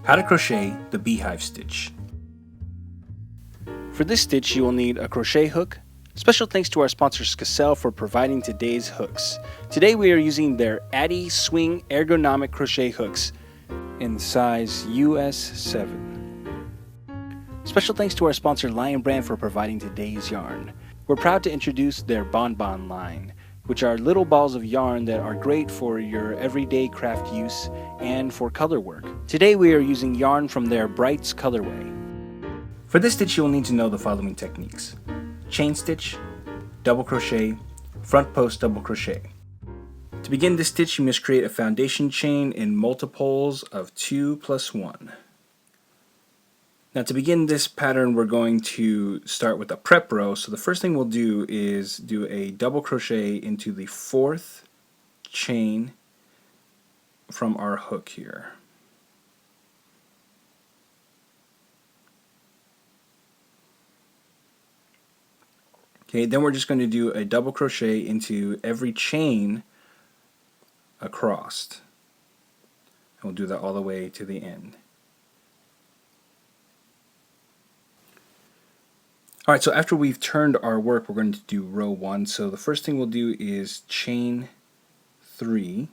How to crochet the beehive stitch. For this stitch you will need a crochet hook. Special thanks to our sponsor Skacel for providing today's hooks. Today we are using their Addy Swing ergonomic crochet hooks in size US 7. Special thanks to our sponsor Lion Brand for providing today's yarn. We're proud to introduce their Bonbon line, which are little balls of yarn that are great for your everyday craft use and for color work. Today we are using yarn from their Brights colorway. For this stitch you will need to know the following techniques: chain stitch, double crochet, front post double crochet. To begin this stitch you must create a foundation chain in multiples of 2 plus 1. Now to begin this pattern we're going to start with a prep row. So the first thing we'll do is do a double crochet into the 4th chain from our hook here. Okay, then we're just going to do a double crochet into every chain across. And we'll do that all the way to the end. Alright, so after we've turned our work, we're going to do row 1. So the first thing we'll do is chain 3.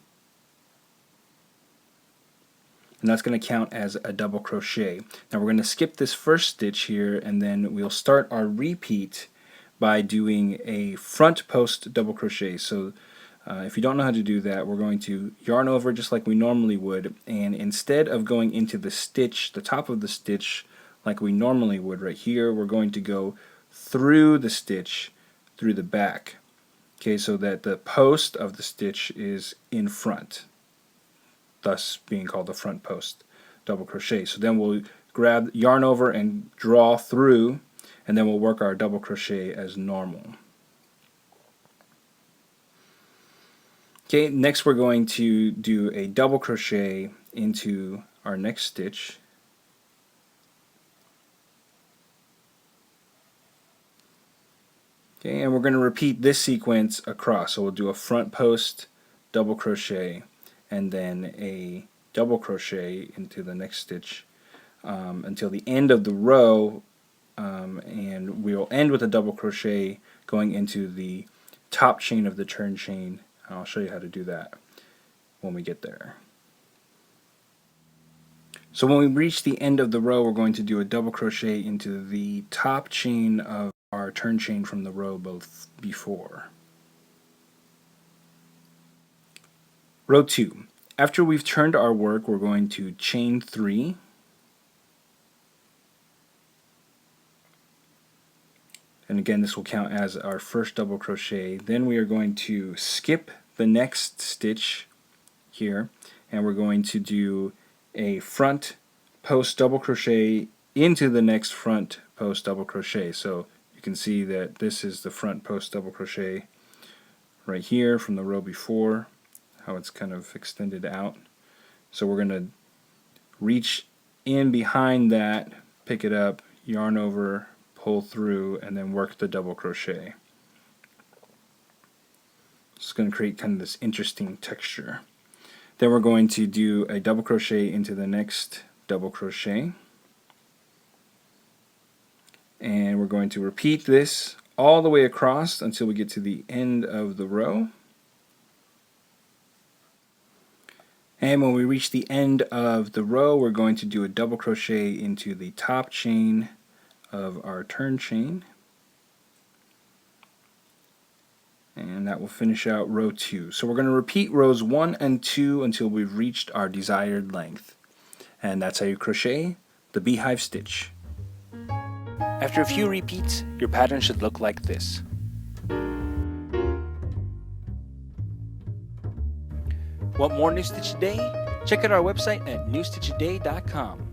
And that's going to count as a double crochet. Now we're going to skip this first stitch here, and then we'll start our repeat by doing a front post double crochet. So if you don't know how to do that, we're going to yarn over just like we normally would, and instead of going into the stitch, the top of the stitch, like we normally would right here, we're going to go through the stitch, through the back, okay, so that the post of the stitch is in front, thus being called the front post double crochet. So then we'll grab yarn over and draw through, and then we'll work our double crochet as normal. Okay, next we're going to do a double crochet into our next stitch. Okay, and we're going to repeat this sequence across. So we'll do a front post double crochet and then a double crochet into the next stitch until the end of the row, and we'll end with a double crochet going into the top chain of the turn chain. I'll show you how to do that when we get there. So when we reach the end of the row, we're going to do a double crochet into the top chain of our turn chain from the row before. Row 2. After we've turned our work, we're going to chain 3. And again, this will count as our first double crochet. Then we are going to skip the next stitch here, and we're going to do a front post double crochet into the next front post double crochet. So you can see that this is the front post double crochet right here from the row before, how it's kind of extended out. So we're going to reach in behind that, pick it up, yarn over, pull through, and then work the double crochet. It's going to create kind of this interesting texture. Then we're going to do a double crochet into the next double crochet, and we're going to repeat this all the way across until we get to the end of the row. And when we reach the end of the row, we're going to do a double crochet into the top chain of our turn chain, and that will finish out row 2. So we're going to repeat rows 1 and 2 until we've reached our desired length. And that's how you crochet the beehive stitch. After a few repeats, your pattern should look like this. Want more New Stitch a Day? Check out our website at newstitchaday.com.